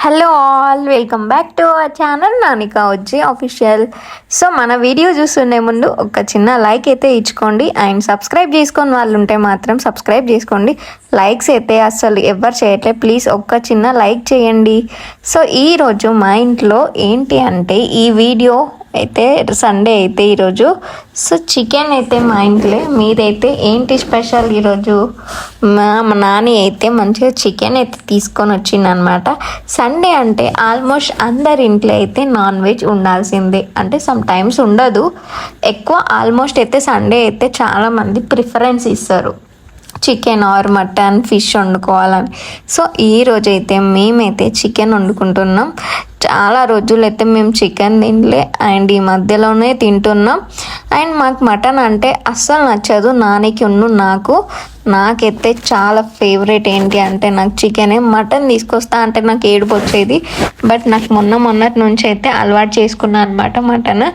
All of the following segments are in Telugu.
Hello all, welcome back to our channel నానికా వచ్చి ఆఫీషియల్. సో మన వీడియో చూస్తుండే ముందు ఒక చిన్న లైక్ అయితే ఇచ్చుకోండి. అండ్ సబ్స్క్రైబ్ చేసుకొని వాళ్ళు ఉంటే మాత్రం సబ్స్క్రైబ్ చేసుకోండి. లైక్స్ అయితే అస్సలు ఎవరు చేయట్లేదు, ప్లీజ్ ఒక్క చిన్న లైక్ చేయండి. సో ఈరోజు మా ఇంట్లో ఏంటి అంటే, ఈ వీడియో అయితే సండే అయితే ఈరోజు సో చికెన్ అయితే మా ఇంట్లో. మీరైతే ఏంటి స్పెషల్ ఈరోజు? మా నాని అయితే మంచిగా చికెన్ అయితే తీసుకొని వచ్చిందనమాట. సండే అంటే ఆల్మోస్ట్ అందరి ఇంట్లో అయితే నాన్ వెజ్ ఉండాల్సిందే, అంటే సమ్ టైమ్స్ ఉండదు ఎక్కువ. ఆల్మోస్ట్ అయితే సండే అయితే చాలామంది ప్రిఫరెన్స్ ఇస్తారు చికెన్ ఆర్ మటన్ ఫిష్ వండుకోవాలని. సో ఈరోజు అయితే మేమైతే చికెన్ వండుకుంటున్నాం. చాలా రోజులైతే మేము చికెన్ తినలే, అండ్ ఈ మధ్యలోనే తింటున్నాం. అండ్ మాకు మటన్ అంటే అస్సలు నచ్చదు, నానికి నాకైతే చాలా ఫేవరెట్ ఏంటి అంటే నాకు చికెనే. మటన్ తీసుకొస్తా అంటే నాకు ఏడుపు వచ్చేది, బట్ నాకు మొన్నటి నుంచి అయితే అలవాటు చేసుకున్నాను అనమాట మటన్.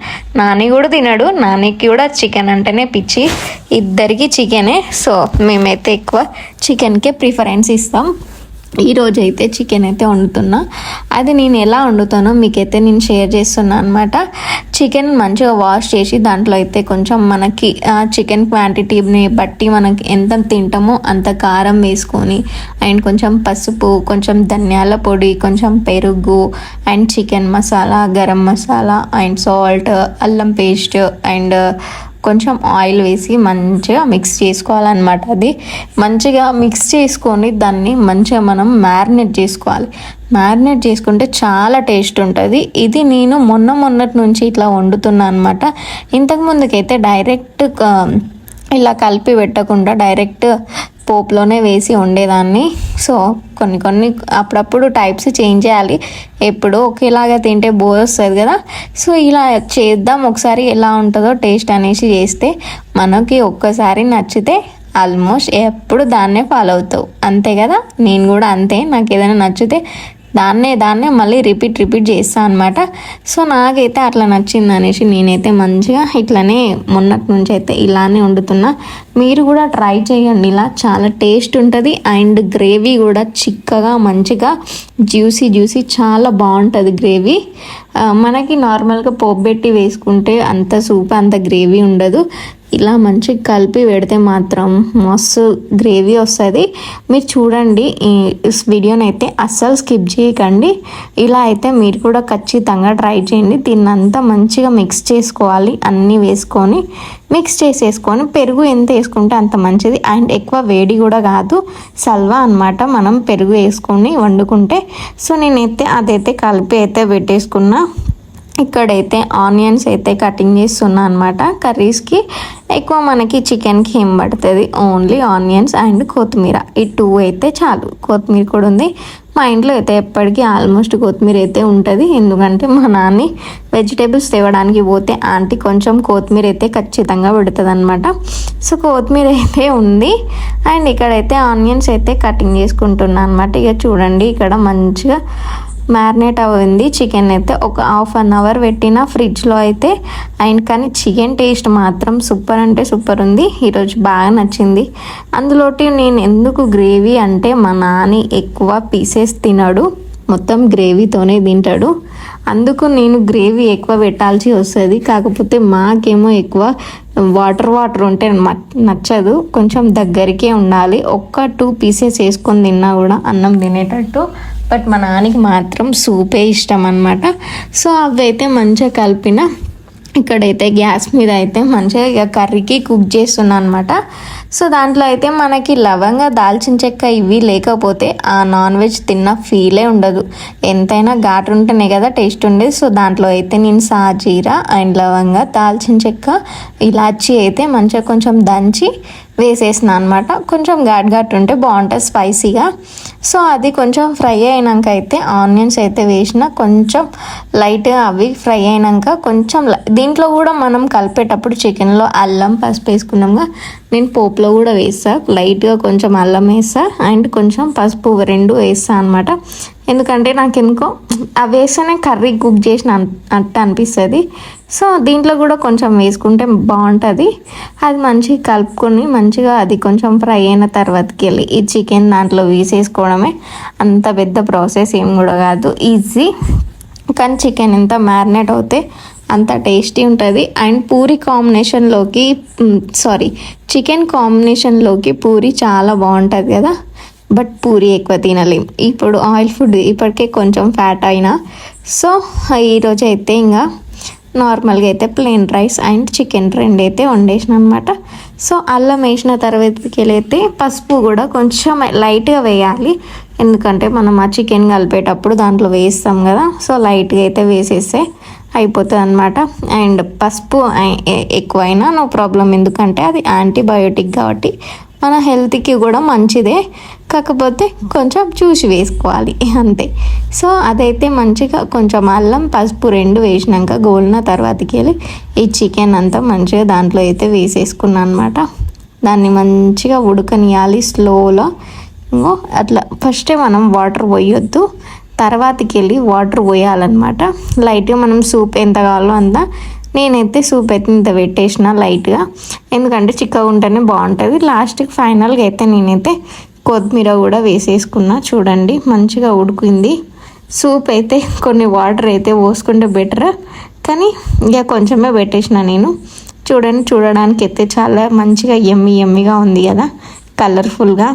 నాని కూడా తినడు, నానికి కూడా చికెన్ అంటేనే పిచ్చి, ఇద్దరికి చికెనే. సో మేమైతే ఎక్కువ చికెన్కే ప్రిఫరెన్స్ ఇస్తాం. ఈరోజు అయితే చికెన్ అయితే వండుతున్నా. అది నేను ఎలా వండుతానో మీకైతే నేను షేర్ చేస్తున్నా అనమాట. చికెన్ మంచిగా వాష్ చేసి దాంట్లో అయితే కొంచెం మనకి చికెన్ క్వాంటిటీని బట్టి మనకి ఎంత తింటామో అంత కారం వేసుకొని, అండ్ కొంచెం పసుపు, కొంచెం ధనియాల పొడి, కొంచెం పెరుగు, and chicken masala, garam masala, and salt, అల్లం పేస్ట్, అండ్ కొంచెం ఆయిల్ వేసి మంచిగా మిక్స్ చేసుకోవాలన్నమాట. అది మంచిగా మిక్స్ చేసుకొని దాన్ని మంచిగా మనం మ్యారినేట్ చేసుకోవాలి. మ్యారినేట్ చేసుకుంటే చాలా టేస్ట్ ఉంటుంది. ఇది నేను మొన్నటి నుంచి ఇట్లా వండుతున్నా అనమాట. ఇంతకుముందుకైతే డైరెక్ట్ ఇలా కలిపి పెట్టకుండా డైరెక్ట్ పోపులోనే వేసి వండేదాన్ని. సో కొన్ని అప్పుడప్పుడు టైప్స్ చేంజ్ చేయాలి, ఎప్పుడు ఒకేలాగా తింటే బోర్ వస్తుంది కదా. సో ఇలా చేద్దాం ఒకసారి, ఎలా ఉంటుందో టేస్ట్ అనేసి చేస్తే మనకి ఒక్కసారి నచ్చితే ఆల్మోస్ట్ ఎప్పుడు దాన్నే ఫాలో అవుతావు, అంతే కదా. నేను కూడా అంతే, నాకు ఏదైనా నచ్చితే దాన్నే మళ్ళీ రిపీట్ చేస్తాను అనమాట. సో నాకైతే అట్లా నచ్చింది అనేసి నేనైతే మంచిగా ఇట్లానే మొన్నటి నుంచి అయితే ఇలానే వండుతున్నా. మీరు కూడా ట్రై చేయండి, ఇలా చాలా టేస్ట్ ఉంటుంది. అండ్ గ్రేవీ కూడా చిక్కగా మంచిగా జ్యూసీ చాలా బాగుంటుంది గ్రేవీ. మనకి నార్మల్గా పోపు పెట్టి వేసుకుంటే అంత సూప్ అంత గ్రేవీ ఉండదు. ఇలా మంచిగా కలిపి పెడితే మాత్రం మస్తు గ్రేవీ వస్తుంది. మీరు చూడండి, ఈ వీడియోని అయితే అస్సలు స్కిప్ చేయకండి. ఇలా అయితే మీరు కూడా ఖచ్చితంగా ట్రై చేయండి. దీన్నంతా మంచిగా మిక్స్ చేసుకోవాలి, అన్నీ వేసుకొని మిక్స్ చేసేసుకొని పెరుగు ఎంత వేసుకుంటే అంత మంచిది. అండ్ ఎక్కువ వేడి కూడా కాదు, సల్వా అనమాట మనం పెరుగు వేసుకొని వండుకుంటే. సో నేనైతే అదైతే కలిపి అయితే పెట్టేసుకున్నా. ఇక్కడైతే ఆనియన్స్ అయితే కటింగ్ చేస్తున్నా అనమాట. కర్రీస్కి ఎక్కువ మనకి చికెన్కి ఏం పడుతుంది, ఓన్లీ ఆనియన్స్ అండ్ కొత్తిమీర, ఈ 2 అయితే చాలు. కొత్తిమీర కూడా ఉంది మా ఇంట్లో అయితే, ఎప్పటికీ ఆల్మోస్ట్ కొత్తిమీర అయితే ఉంటుంది. ఎందుకంటే మా నాన్ని వెజిటేబుల్స్ తేవడానికి పోతే ఆంటీ కొంచెం కొత్తిమీర అయితే ఖచ్చితంగా పెడుతుంది అనమాట. సో కొత్తిమీర అయితే ఉంది. అండ్ ఇక్కడైతే ఆనియన్స్ అయితే కటింగ్ చేసుకుంటున్నాను అనమాట. ఇక చూడండి, ఇక్కడ మంచిగా మ్యారినేట్ అయింది చికెన్ అయితే. ఒక ½ అన్ అవర్ పెట్టిన ఫ్రిడ్జ్లో అయితే. అండ్ కానీ చికెన్ టేస్ట్ మాత్రం సూపర్ అంటే సూపర్ ఉంది. ఈరోజు బాగా నచ్చింది. అందులోటి నేను ఎందుకు గ్రేవీ అంటే, మా నాని ఎక్కువ పీసెస్ తినడు, మొత్తం గ్రేవీతోనే తింటాడు. అందుకు నేను గ్రేవీ ఎక్కువ పెట్టాల్సి వస్తుంది. కాకపోతే మాకేమో ఎక్కువ వాటర్ ఉంటే నచ్చదు, కొంచెం దగ్గరికే ఉండాలి. 1-2 పీసెస్ వేసుకొని తిన్నా కూడా అన్నం తినేటట్టు. బట్ మా నాన్నకి మాత్రం సూపే ఇష్టం అనమాట. సో అవి అయితే మంచిగా కలిపిన. ఇక్కడైతే గ్యాస్ మీద అయితే మంచిగా ఇక కర్రీకి కుక్ చేస్తున్నా అనమాట. సో దాంట్లో అయితే మనకి లవంగా, దాల్చిన చెక్క ఇవి లేకపోతే ఆ నాన్ వెజ్ తిన్న ఫీలే ఉండదు. ఎంతైనా ఘాటు ఉంటేనే కదా టేస్ట్ ఉండేది. సో దాంట్లో అయితే నేను సాజీరా అండ్ లవంగా, దాల్చిన చెక్క, ఇలాచీ అయితే మంచిగా కొంచెం దంచి వేసేసిన అనమాట. కొంచెం ఘాటు ఉంటే బాగుంటుంది స్పైసీగా. సో అది కొంచెం ఫ్రై అయినాక అయితే ఆనియన్స్ అయితే వేసిన, కొంచెం లైట్గా అవి ఫ్రై అయినాక కొంచెం దీంట్లో కూడా మనం కలిపేటప్పుడు చికెన్లో అల్లం, పసుపు వేసుకున్నాంగా, నేను పోపులో కూడా వేస్తాను. లైట్గా కొంచెం అల్లం వేస్తా అండ్ కొంచెం పసుపు, 2 వేస్తాను అనమాట. ఎందుకంటే నాకు ఎందుకో అవి వేస్తేనే కర్రీ కుక్ చేసిన అట్ట అనిపిస్తుంది. సో దీంట్లో కూడా కొంచెం వేసుకుంటే బాగుంటుంది. అది మంచిగా కలుపుకొని మంచిగా అది కొంచెం ఫ్రై అయిన తర్వాతకి వెళ్ళి ఈ చికెన్ దాంట్లో వేసేసుకోవడమే. అంత పెద్ద ప్రాసెస్ ఏం కూడా కాదు, ఈజీ. కానీ చికెన్ ఎంత మ్యారినేట్ అవుతే అంత టేస్టీ ఉంటుంది. అండ్ పూరి కాంబినేషన్లోకి చికెన్ కాంబినేషన్లోకి పూరి చాలా బాగుంటుంది కదా. బట్ పూరి ఎక్కువ తినలేం, ఇప్పుడు ఆయిల్ ఫుడ్ ఇప్పటికే కొంచెం ఫ్యాట్ అయినా. సో ఈరోజు అయితే ఇంకా నార్మల్గా అయితే ప్లెయిన్ రైస్ అండ్ చికెన్ రెండు అయితే వండేసిన అనమాట. సో అల్లం వేసిన తర్వాతకి అయితే పసుపు కూడా కొంచెం లైట్గా వేయాలి, ఎందుకంటే మనం ఆ చికెన్ కలిపేటప్పుడు దాంట్లో వేస్తాం కదా. సో లైట్గా అయితే వేసేస్తే అయిపోతుంది అనమాట. అండ్ పసుపు ఎక్కువైనా నో ప్రాబ్లం, ఎందుకంటే అది యాంటీబయోటిక్ కాబట్టి మన హెల్త్కి కూడా మంచిదే. కాకపోతే కొంచెం చూసి వేసుకోవాలి అంతే. సో అదైతే మంచిగా కొంచెం అల్లం పసుపు రెండు వేసినాక గోలిన తర్వాతకి వెళ్ళి ఈ చికెన్ అంతా మంచిగా దాంట్లో అయితే వేసేసుకున్నాను అనమాట. దాన్ని మంచిగా ఉడకనియాలి స్లోలో. ఇంకో అట్లా ఫస్టే మనం వాటర్ పోయొద్దు, తర్వాతకి వెళ్ళి వాటర్ పోయాలన్నమాట. లైట్గా మనం సూప్ ఎంత కావాలో అంత. నేనైతే సూప్ అయితే ఇంత పెట్టేసిన లైట్గా, ఎందుకంటే చిక్కగా ఉంటేనే బాగుంటుంది. లాస్ట్కి ఫైనల్గా అయితే నేనైతే కొత్తిమీర కూడా వేసేసుకున్నా. చూడండి మంచిగా ఉడికింది. సూప్ అయితే కొన్ని వాటర్ అయితే పోసుకుంటే బెటర్, కానీ ఇక కొంచెమే పెట్టేసిన నేను. చూడండి, చూడడానికి అయితే చాలా మంచిగా ఎమ్మిగా ఉంది కదా, కలర్ఫుల్గా.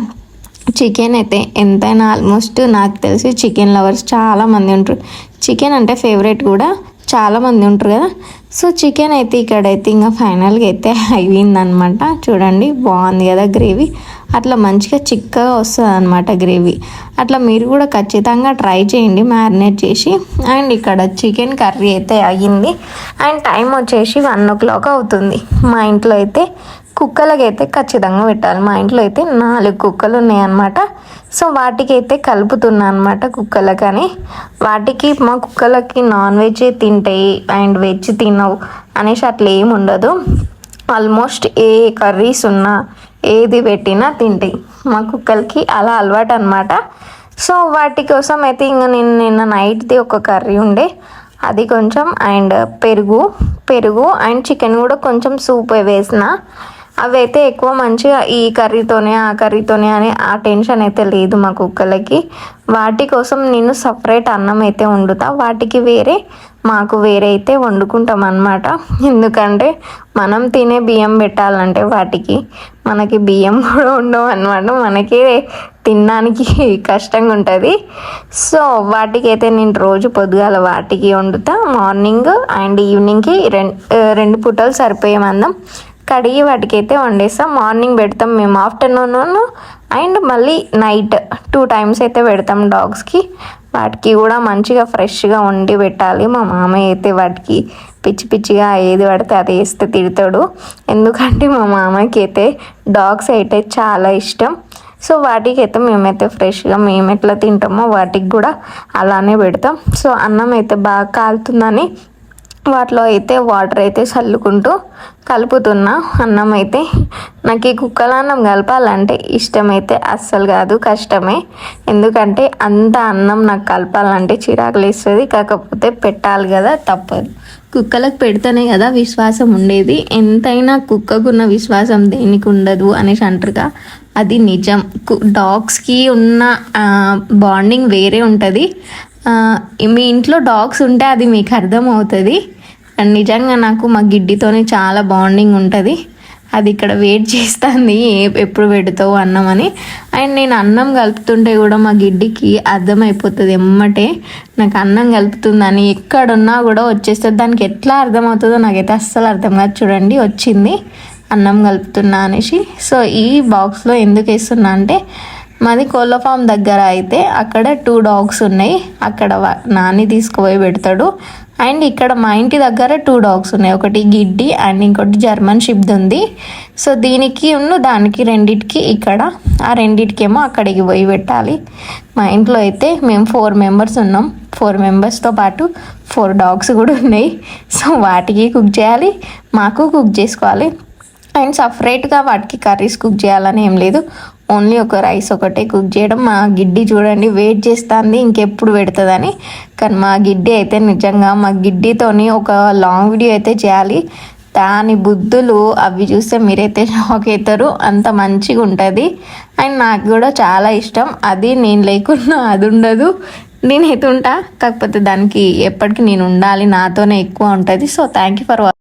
చికెన్ అయితే ఎంతైనా ఆల్మోస్ట్ నాకు తెలిసి చికెన్ లవర్స్ చాలామంది ఉంటారు, చికెన్ అంటే ఫేవరెట్ కూడా చాలామంది ఉంటారు కదా. సో చికెన్ అయితే ఇక్కడైతే ఇంకా ఫైనల్గా అయితే అయిందనమాట. చూడండి బాగుంది కదా గ్రేవీ, అట్లా మంచిగా చిక్కగా వస్తుంది అనమాట గ్రేవీ. అట్లా మీరు కూడా ఖచ్చితంగా ట్రై చేయండి మ్యారినేట్ చేసి. అండ్ ఇక్కడ చికెన్ కర్రీ అయితే అయ్యింది. అండ్ టైం వచ్చేసి 1 o'clock అవుతుంది. మా ఇంట్లో అయితే కుక్కలకి అయితే ఖచ్చితంగా పెట్టాలి. మా ఇంట్లో అయితే 4 కుక్కలు ఉన్నాయన్నమాట. సో వాటికి అయితే కలుపుతున్నా అనమాట కుక్కలకని. వాటికి మా కుక్కలకి నాన్ వెజ్ తింటాయి అండ్ వెజ్ తినవు అనేసి అట్లా ఏమి ఉండదు. ఆల్మోస్ట్ ఏ కర్రీస్ ఉన్నా ఏది పెట్టినా తింటాయి మా కుక్కలకి, అలా అలవాటు అనమాట. సో వాటి కోసం అయితే ఇంకా నేను నిన్న నైట్ది ఒక కర్రీ ఉండే, అది కొంచెం అండ్ పెరుగు అండ్ చికెన్ కూడా కొంచెం సూప్ వేసిన. అవి అయితే ఎక్కువ మంచిగా ఈ కర్రీతోనే ఆ కర్రీతోనే అని ఆ టెన్షన్ అయితే లేదు మా కుక్కలకి. వాటి కోసం నేను సపరేట్ అన్నం అయితే వండుతా, వాటికి వేరే మాకు వేరే అయితే వండుకుంటాం అన్నమాట. ఎందుకంటే మనం తినే బియ్యం పెట్టాలంటే వాటికి మనకి బియ్యం కూడా ఉండవు అన్నమాట, మనకి తినడానికి కష్టంగా ఉంటుంది. సో వాటికి అయితే నేను రోజు పొద్దుగాల వాటికి వండుతా, మార్నింగ్ అండ్ ఈవినింగ్కి రెండు పూటలు సరిపోయే మందం కడిగి వాటికి అయితే వండేస్తాం. మార్నింగ్ పెడతాం మేము, ఆఫ్టర్నూన్ అండ్ మళ్ళీ నైట్ 2 times అయితే పెడతాం డాగ్స్కి. వాటికి కూడా మంచిగా ఫ్రెష్గా వండి పెట్టాలి. మా మామయ్య అయితే వాటికి పిచ్చిగా ఏది పడితే అది వేస్తే తిడతాడు, ఎందుకంటే మా మామయ్యకి అయితే డాగ్స్ అయితే చాలా ఇష్టం. సో వాటికి అయితే మేమైతే ఫ్రెష్గా మేము ఎట్లా తింటామో వాటికి కూడా అలానే పెడతాం. సో అన్నం అయితే బాగా కాలుతుందని వాటిలో అయితే వాటర్ అయితే చల్లుకుంటూ కలుపుతున్నా అన్నం అయితే. నాకు ఈ కుక్కల అన్నం కలపాలంటే ఇష్టమైతే అస్సలు కాదు, కష్టమే. ఎందుకంటే అంత అన్నం నాకు కలపాలంటే చిరాకులు ఇస్తుంది. కాకపోతే పెట్టాలి కదా, తప్పదు. కుక్కలకు పెడితేనే కదా విశ్వాసం ఉండేది. ఎంతైనా కుక్కకున్న విశ్వాసం దేనికి ఉండదు అనేసి అంటారుగా, అది నిజం. డాగ్స్కి ఉన్న బాండింగ్ వేరే ఉంటుంది. మీ ఇంట్లో డాగ్స్ ఉంటే అది మీకు అర్థమవుతుంది. నిజంగా నాకు మా గిడ్డితోనే చాలా బాండింగ్ ఉంటుంది. అది ఇక్కడ వెయిట్ చేస్తుంది ఎప్పుడు పెడతావు అన్నం అని. అండ్ నేను అన్నం కలుపుతుంటే కూడా మా గిడ్డికి అర్థమైపోతుంది ఎమ్మటే నాకు అన్నం కలుపుతుందని. ఎక్కడున్నా కూడా వచ్చేస్తుంది. దానికి ఎట్లా అర్థమవుతుందో నాకైతే అస్సలు అర్థం కాదు. చూడండి వచ్చింది అన్నం కలుపుతున్నా అనేసి. సో ఈ బాక్స్లో ఎందుకు వేస్తున్నా అంటే, మాది కోళ్ళ ఫామ్ దగ్గర అయితే అక్కడ 2 dogs ఉన్నాయి. అక్కడ నాని తీసుకుపోయి పెడతాడు. అండ్ ఇక్కడ మా ఇంటి దగ్గర 2 dogs ఉన్నాయి, ఒకటి గిడ్డి అండ్ ఇంకోటి జర్మన్ షిప్ది ఉంది. సో దీనికి దానికి రెండిటికి ఇక్కడ, ఆ రెండిటికేమో అక్కడికి పోయి పెట్టాలి. మా ఇంట్లో అయితే మేము 4 members ఉన్నాం. 4 membersతో పాటు 4 dogs కూడా ఉన్నాయి. సో వాటికి కుక్ చేయాలి, మాకు కుక్ చేసుకోవాలి. అండ్ సపరేట్గా వాటికి కర్రీస్ కుక్ చేయాలని ఏం లేదు. ఓన్లీ ఒక రైస్ ఒకటే కుక్ చేయడం. మా గిడ్డి చూడండి వెయిట్ చేస్తుంది ఇంకెప్పుడు పెడుతుందని. కానీ మా గిడ్డి అయితే నిజంగా మా గిడ్డితోని ఒక లాంగ్ వీడియో అయితే చేయాలి. దాని బుద్ధులు అవి చూస్తే మీరైతే షాక్ అవుతారు, అంత మంచిగా ఉంటుంది. అండ్ నాకు కూడా చాలా ఇష్టం. అది నేను లేకున్నా అది ఉండదు, నేనైతే ఉంటా. కాకపోతే దానికి ఎప్పటికీ నేను ఉండాలి, నాతోనే ఎక్కువ ఉంటుంది. So thank you for